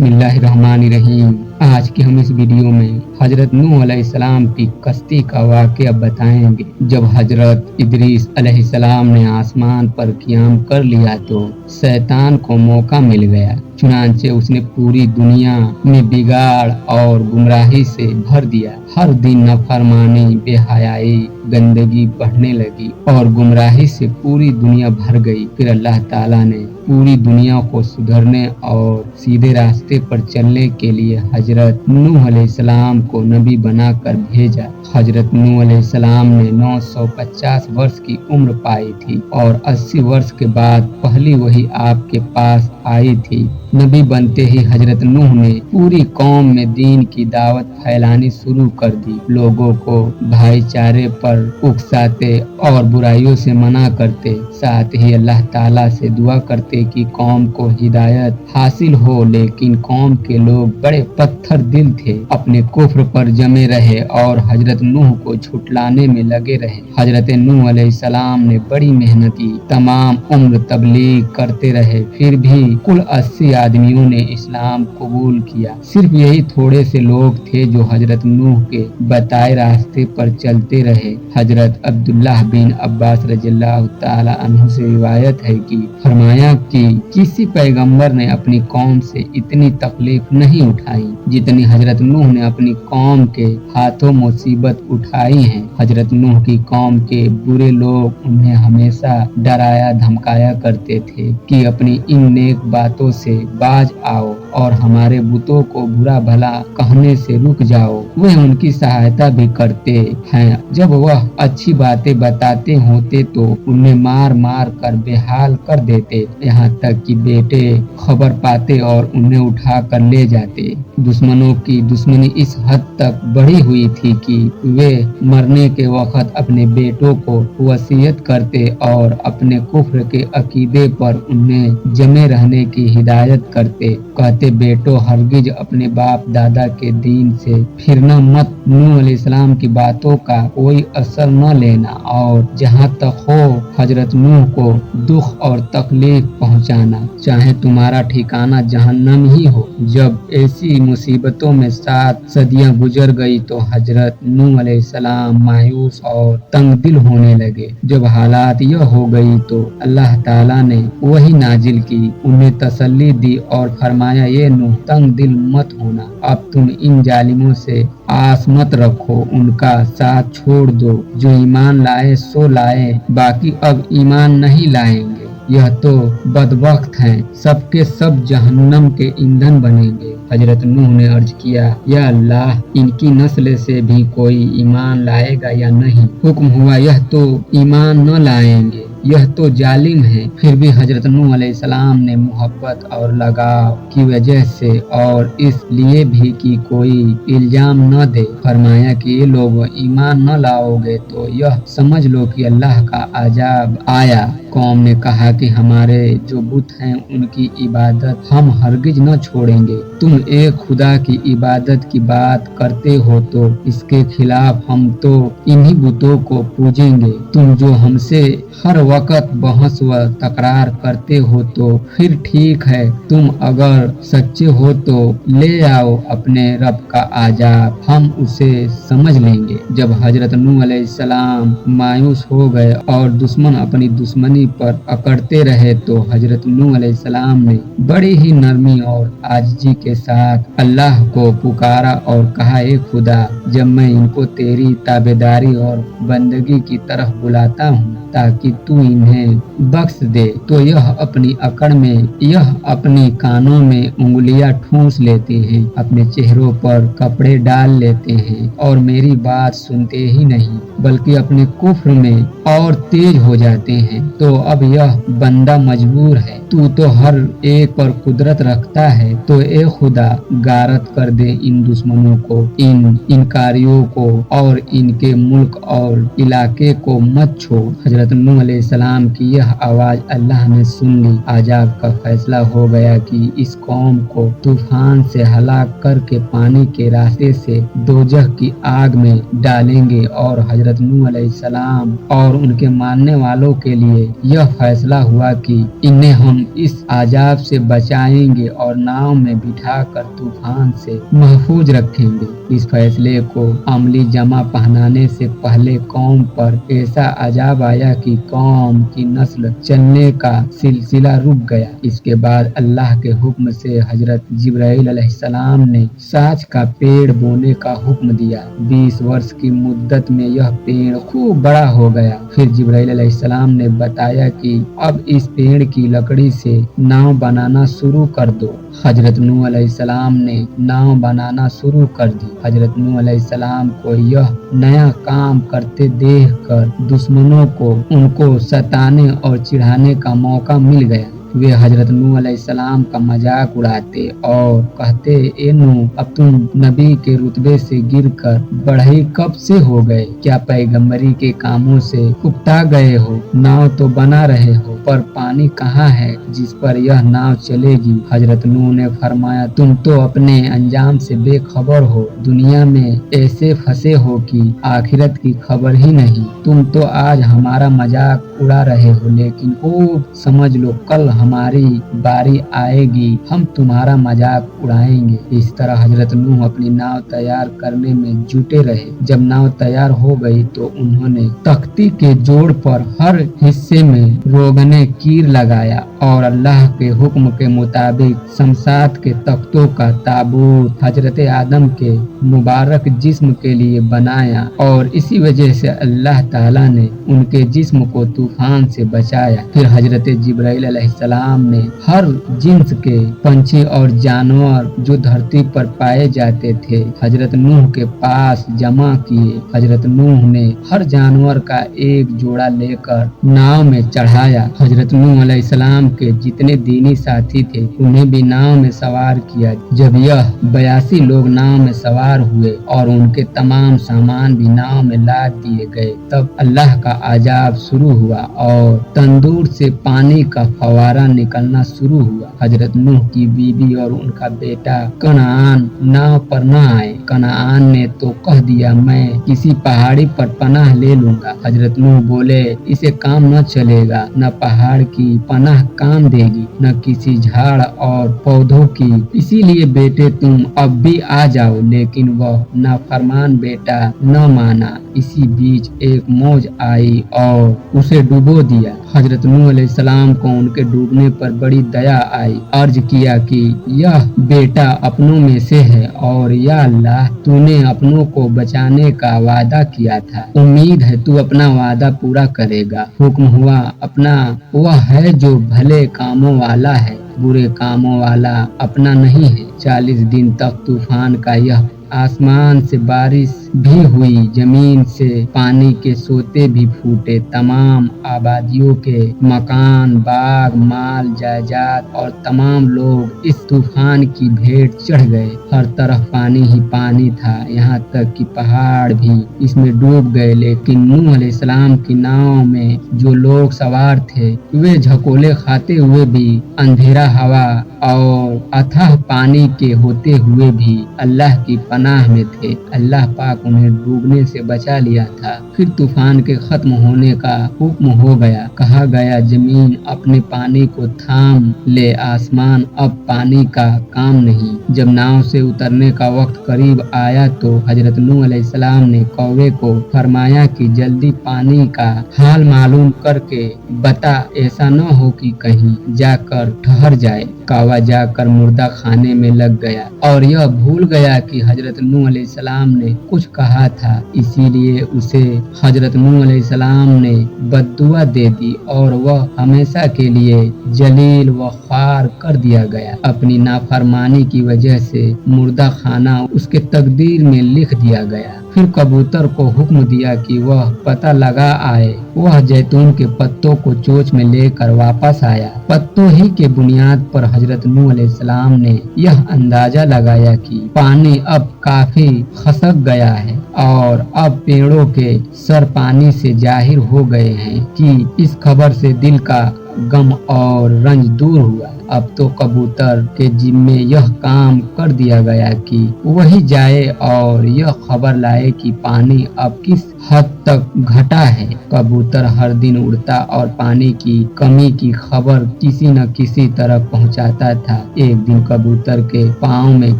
बिस्मिल्लाहिर्रहमानिर्रहीम। आज की हम इस वीडियो में हजरत नूह अलैहिस्सलाम की कश्ती का वाक़या बताएंगे। जब हजरत इदरीस अलैहिस्सलाम ने आसमान पर क़याम कर लिया तो शैतान को मौका मिल गया। चुनांचे उसने पूरी दुनिया में बिगाड़ और गुमराही से भर दिया। हर दिन नाफरमानी, बेहयाई, गंदगी बढ़ने लगी और गुमराही से पूरी दुनिया भर गई। फिर अल्लाह ताला ने पूरी दुनिया को सुधरने और सीधे रास्ते पर चलने के लिए हजरत नूह अलैहिस्सलाम को नबी बनाकर भेजा। हजरत नूह अलैहिस्सलाम ने 950 वर्ष की उम्र पाई थी और 80 वर्ष के बाद पहली वही आपके पास आई थी। नबी बनते ही हजरत नूह ने पूरी कौम में दीन की दावत फैलानी शुरू कर दी। लोगों को भाईचारे पर उकसाते और बुराइयों से मना करते। साथ ही अल्लाह ताला से दुआ करते कि कौम को हिदायत हासिल हो, लेकिन कौम के लोग बड़े पत्थर दिल थे, अपने कुफ्र पर जमे रहे और हजरत नूह को झुटलाने में लगे रहे। हजरत नूह अलैहिस्सलाम ने बड़ी मेहनत की, तमाम उम्र तबलीग करते रहे, फिर भी कुल 80 आदमियों ने इस्लाम कबूल किया। सिर्फ यही थोड़े से लोग थे जो हजरत नूह के बताए रास्ते पर चलते रहे। हजरत अब्दुल्लाह बिन अब्बास रज़ियल्लाहु ताला अन्हु से रिवायत है कि फरमाया कि किसी पैगंबर ने अपनी कौम से इतनी तकलीफ नहीं उठाई जितनी हजरत नूह ने अपनी कौम के हाथों मुसीबत उठाई है। हजरत नूह की कौम के बुरे लोग उन्हें हमेशा डराया धमकाया करते थे कि अपनी इन नेक बातों से बाज आओ और हमारे बुतों को बुरा भला कहने से रुक जाओ। वे उनकी सहायता भी करते हैं। जब वह अच्छी बातें बताते होते तो उन्हें मार मार कर बेहाल कर देते, यहाँ तक कि बेटे खबर पाते और उन्हें उठा कर ले जाते। दुश्मनों की दुश्मनी इस हद तक बढ़ी हुई थी कि वे मरने के वक्त अपने बेटों को वसीयत करते और अपने कुफ्र के अकीदे पर उन्हें जमे रहने की हिदायत करते। कहते, बेटो हरगिज अपने बाप दादा के दीन से फिरना मत, नूह अलैहिस्सलाम की बातों का कोई असर न लेना और जहाँ तक हो हजरत नूह को दुख और तकलीफ पहुँचाना, चाहे तुम्हारा ठिकाना जहन्नम ही हो। जब ऐसी मुसीबतों में 7 सदियां गुजर गई तो हजरत नूह अलैहिस्सलाम मायूस और तंग दिल होने लगे। जब हालात यह हो गई तो अल्लाह ताला ने वही नाजिल की, उन्हें तसल्ली दी और फरमाया, ये नूह तंग दिल मत होना, अब तुम इन जालिमों से आस मत रखो, उनका साथ छोड़ दो। जो ईमान लाए सो लाए, बाकी अब ईमान नहीं लाएंगे। यह तो बदबख्त हैं, सबके सब जहन्नम के ईंधन बनेंगे। हजरत नूह ने अर्ज किया, या अल्लाह, इनकी नस्ल से भी कोई ईमान लाएगा या नहीं? हुक्म हुआ, यह तो ईमान न लाएंगे, यह तो जालिम है। फिर भी हजरत नूह अलैहिस्सलाम ने मोहब्बत और लगाव की वजह से और इसलिए भी कि कोई इल्जाम न दे, फरमाया कि ये लोग ईमान न लाओगे तो यह समझ लो कि अल्लाह का अजाब आया। कौम ने कहा कि हमारे जो बुत हैं उनकी इबादत हम हरगिज न छोड़ेंगे। तुम एक खुदा की इबादत की बात करते हो तो इसके खिलाफ हम तो इन्हीं बुतों को पूजेंगे। तुम जो हमसे हर वक्त बहस व तकरार करते हो तो फिर ठीक है, तुम अगर सच्चे हो तो ले आओ अपने रब का आजाब, हम उसे समझ लेंगे। जब हजरत नूह अलैहिस्सलाम मायूस हो गए और दुश्मन अपनी दुश्मनी पर अकड़ते रहे तो हजरत नूह अलैहिस्सलाम ने बड़ी ही नरमी और आजिज़ी के साथ अल्लाह को पुकारा और कहा, ए खुदा, जब मैं इनको तेरी ताबेदारी और बंदगी की तरफ बुलाता हूँ ताकि तू इन्हें बख्श दे, तो यह अपनी अकड़ में, यह अपनी कानों में उंगलियां ठूंस लेते हैं, अपने चेहरों पर कपड़े डाल लेते हैं और मेरी बात सुनते ही नहीं बल्कि अपने कुफ्र में और तेज हो जाते हैं। तो अब यह बंदा मजबूर है, तू तो हर एक पर कुदरत रखता है, तो ए खुदा, गारत कर दे इन दुश्मनों को, इन इनकारियों को और इनके मुल्क और इलाके को मत छोड़। हजरत नूह अलैहिस्सलाम की यह आवाज अल्लाह ने सुन ली। आजाब का फैसला हो गया कि इस कौम को तूफान से हलाक करके पानी के रास्ते से दोजख की आग में डालेंगे और हजरत नूह अलैहिस्सलाम और उनके मानने वालों के लिए यह फैसला हुआ कि इन्हें हम हम इस आजाब से बचाएंगे और नाव में बिठा कर तूफान से महफूज रखेंगे। इस फैसले को अमली जमा पहनाने से पहले कौम पर ऐसा अजाब आया कि कौम की नस्ल चलने का सिलसिला रुक गया। इसके बाद अल्लाह के हुक्म से हजरत जिब्राइल अलैहिस्सलाम ने साच का पेड़ बोने का हुक्म दिया। 20 वर्ष की मुद्दत में यह पेड़ खूब बड़ा हो गया। फिर जिब्राइल अलैहिस्सलाम ने बताया कि अब इस पेड़ की लकड़ी से नाव बनाना शुरू कर दो। हजरत नूह अलैहिस्सलाम ने नाव बनाना शुरू कर दी। हजरत नूह अलैहिस्सलाम को यह नया काम करते देखकर दुश्मनों को उनको सताने और चिढ़ाने का मौका मिल गया। वे हजरत नूह अलैहिस्सलाम का मजाक उड़ाते और कहते, ए नूह, अब तुम नबी के रुतबे से गिरकर बढ़ई कब से हो गए? क्या पैगंबरी के कामों से उकता गए हो? नाव तो बना रहे हो, पर पानी कहाँ है जिस पर यह नाव चलेगी? हजरत नूह ने फरमाया, तुम तो अपने अंजाम से बेखबर हो। दुनिया में ऐसे फंसे हो कि आखिरत की खबर ही नहीं। तुम तो आज हमारा मजाक उड़ा रहे हो, लेकिन खूब समझ लो, कल हमारी बारी आएगी, हम तुम्हारा मजाक उड़ाएंगे। इस तरह हजरत नूह अपनी नाव तैयार करने में जुटे रहे। जब नाव तैयार हो गई तो उन्होंने तख्ती के जोड़ पर हर हिस्से में रोगने कीर लगाया और अल्लाह के हुक्म के मुताबिक शमशाद के तख्तों का ताबूत हजरत आदम के मुबारक जिस्म के लिए बनाया और इसी वजह से अल्लाह ताला ने उनके जिस्म को तूफान से बचाया। फिर हजरत जिब्राइल अलैहिस्सलाम ने हर जिन्स के पंछी और जानवर जो धरती पर पाए जाते थे हजरत नूह के पास जमा किए। हजरत नूह ने हर जानवर का एक जोड़ा लेकर नाव में चढ़ाया। हजरत नूह अलैहिस्सलाम के जितने दीनी साथी थे उन्हें भी नाव में सवार किया। जब यह 82 लोग नाव में सवार हुए और उनके तमाम सामान भी नाव में लाद दिए गए, तब अल्लाह का अजाब शुरू हुआ और तंदूर से पानी का फवारा निकलना शुरू हुआ। हजरत नूह की बीबी और उनका बेटा कनान नाव पर न आए। कनान ने तो कह दिया, मैं किसी पहाड़ी पर पनाह ले लूंगा। हजरत नूह बोले, इसे काम न चलेगा, न पहाड़ की पनाह काम देगी, न किसी झाड़ और पौधों की। इसीलिए बेटे तुम अब भी आ जाओ। लेकिन वह नाफरमान बेटा न माना। इसी बीच एक मौज आई और उसे डुबो दिया। हजरत नूह अलैहिस्सलाम को उनके डूबने पर बड़ी दया आई। अर्ज किया कि यह बेटा अपनों में से है और या अल्लाह, तूने अपनों को बचाने का वादा किया था, उम्मीद है तू अपना वादा पूरा करेगा। हुक्म हुआ, अपना वह है जो भले कामों वाला है, बुरे कामों वाला अपना नहीं है। 40 दिन तक तूफान का यह आसमान से बारिश भी हुई, जमीन से पानी के सोते भी फूटे, तमाम आबादियों के मकान, बाग, माल, जायदाद और तमाम लोग इस तूफान की भेंट चढ़ गए। हर तरफ पानी ही पानी था, यहाँ तक कि पहाड़ भी इसमें डूब गए। लेकिन नूह अलैहिस्सलाम की नाव में जो लोग सवार थे वे झकोले खाते हुए भी, अंधेरा हवा और अथाह पानी के होते हुए भी अल्लाह की पनाह में थे। अल्लाह पाक उन्हें डूबने से बचा लिया था। फिर तूफान के खत्म होने का हुक्म हो गया। कहा गया, जमीन अपने पानी को थाम ले, आसमान अब पानी का काम नहीं। जब नाव से उतरने का वक्त करीब आया तो हजरत नूह अलैहिस्सलाम ने कौवे को फरमाया कि जल्दी पानी का हाल मालूम करके बता, ऐसा न हो कि कहीं जाकर ठहर जाए। कौवा जाकर मुर्दा खाने में लग गया और यह भूल गया कि हजरत नूह अलैहिस्सलाम ने कुछ कहा था, इसीलिए उसे हजरत नूह अलैहिस्सलाम ने बद्दुआ दे दी और वह हमेशा के लिए जलील व ख्वार कर दिया गया। अपनी नाफरमानी की वजह से मुर्दा खाना उसके तकदीर में लिख दिया गया। फिर कबूतर को हुक्म दिया कि वह पता लगा आए। वह जैतून के पत्तों को चोंच में लेकर वापस आया। पत्तों ही के बुनियाद पर हजरत नूह अलैहिस्सलाम ने यह अंदाजा लगाया कि पानी अब काफी खसक गया है और अब पेड़ों के सर पानी से जाहिर हो गए हैं कि इस खबर से दिल का गम और रंज दूर हुआ। अब तो कबूतर के जिम्मे यह काम कर दिया गया कि वही जाए और यह खबर लाए कि पानी अब किस हद तक घटा है। कबूतर हर दिन उड़ता और पानी की कमी की खबर किसी न किसी तरह पहुंचाता था। एक दिन कबूतर के पाँव में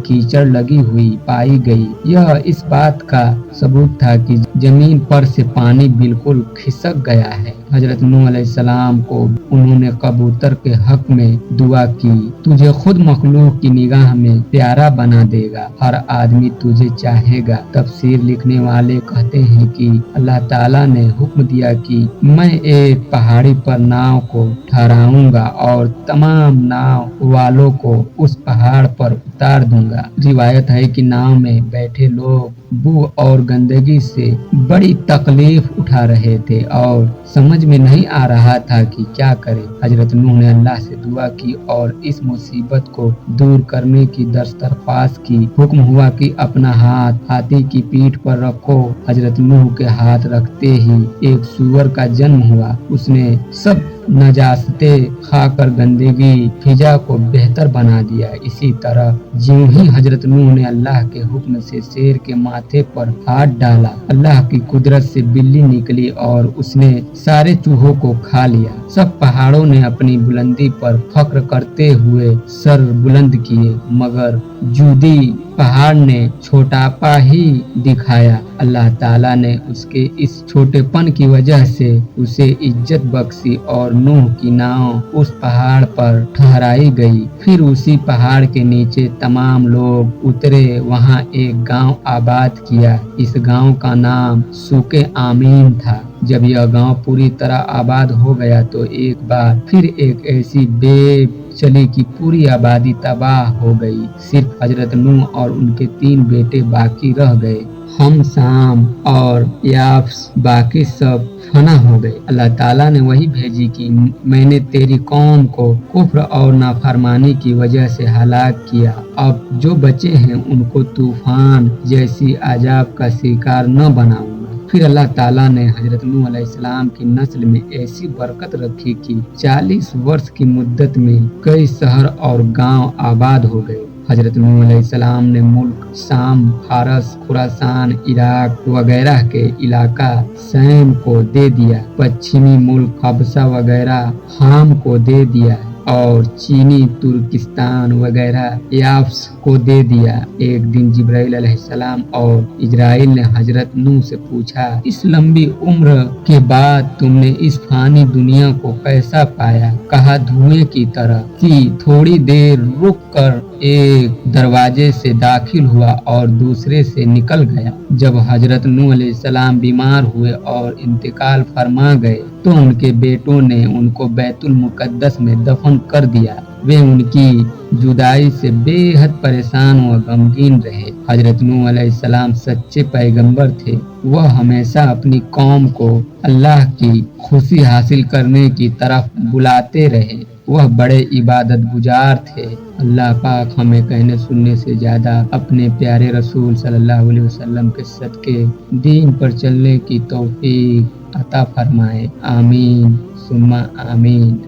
कीचड़ लगी हुई पाई गई। यह इस बात का सबूत था कि जमीन पर से पानी बिल्कुल खिसक गया है। हजरत नूह अलैहिस्सलाम को उन्होंने कबूतर के हक में दुआ की, तुझे खुद मखलूक की निगाह में प्यारा बना देगा, हर आदमी तुझे चाहेगा। तफसीर लिखने वाले कहते हैं कि अल्लाह ताला ने हुक्म दिया कि मैं एक पहाड़ी पर नाव को ठहराऊंगा और तमाम नाव वालों को उस पहाड़ पर उतार दूंगा। रिवायत है कि नाव में बैठे लोग बू और गंदगी से बड़ी तकलीफ उठा रहे थे और समझ में नहीं आ रहा था कि क्या करें। हजरत नूह ने अल्लाह से दुआ की और इस मुसीबत को दूर करने की दरख्वास्त की। हुक्म हुआ कि अपना हाथ हाथी की पीठ पर रखो। हजरत नूह के हाथ रखते ही एक सूअर का जन्म हुआ। उसने सब नजासते खाकर गंदगी फिजा को बेहतर बना दिया। इसी तरह ज्यों ही हजरत नूह ने अल्लाह के हुक्म से शेर के माथे पर हाथ डाला, अल्लाह की कुदरत से बिल्ली निकली और उसने सारे चूहों को खा लिया। सब पहाड़ों ने अपनी बुलंदी पर फख्र करते हुए सर बुलंद किए, मगर जूदी पहाड़ ने छोटापा ही दिखाया। अल्लाह ताला ने उसके इस छोटेपन की वजह से उसे इज्जत बख्शी और नूह की नाव उस पहाड़ पर ठहराई गई। फिर उसी पहाड़ के नीचे तमाम लोग उतरे, वहाँ एक गांव आबाद किया। इस गांव का नाम सूके आमीन था। जब यह गांव पूरी तरह आबाद हो गया तो एक बार फिर एक ऐसी बेब चली कि पूरी आबादी तबाह हो गई। सिर्फ हजरत नूह और उनके 3 बेटे बाकी रह गए। हम, शाम और याफ्स, बाकी सब फना हो गए। अल्लाह ताला ने वही भेजी कि मैंने तेरी कौम को कुफ्र और नाफरमानी की वजह से हलाक किया। अब जो बचे हैं उनको तूफान जैसी अजाब का शिकार न बनाऊंगा। फिर अल्लाह ताला ने हजरत नूह अलैहिस्सलाम की नस्ल में ऐसी बरकत रखी कि 40 वर्ष की मुद्दत में कई शहर और गांव आबाद हो गए। हजरत नूह अलैहिस्सलाम ने मुल्क शाम, फारस, खुरासान, इराक वगैरह के इलाका शैम को दे दिया। पश्चिमी मुल्क हबशा वगैरह हाम को दे दिया और चीनी तुर्किस्तान वगैरह याफ्स को दे दिया। एक दिन जिब्राइल अलैहिस्सलाम और इजराइल ने हजरत नूह से पूछा, इस लंबी उम्र के बाद तुमने इस फानी दुनिया को कैसा पाया? कहा, धुएं की तरह कि थोड़ी देर रुक कर एक दरवाजे से दाखिल हुआ और दूसरे से निकल गया। जब हजरत नूह अलैहिस्सलाम बीमार हुए और इंतकाल फरमा गए तो उनके बेटों ने उनको बैतुल मुकद्दस में दफन कर दिया। वे उनकी जुदाई से बेहद परेशान व गमगीन रहे। हजरत नूह अलैहिस्सलाम सच्चे पैगंबर थे। वह हमेशा अपनी कौम को अल्लाह की खुशी हासिल करने की तरफ बुलाते रहे। वह बड़े इबादत गुजार थे। अल्लाह पाक हमें कहने सुनने से ज्यादा अपने प्यारे रसूल सल्लल्लाहु अलैहि वसल्लम के सदके दीन पर चलने की तौफीक अता फरमाए। आमीन सुम्मा आमीन।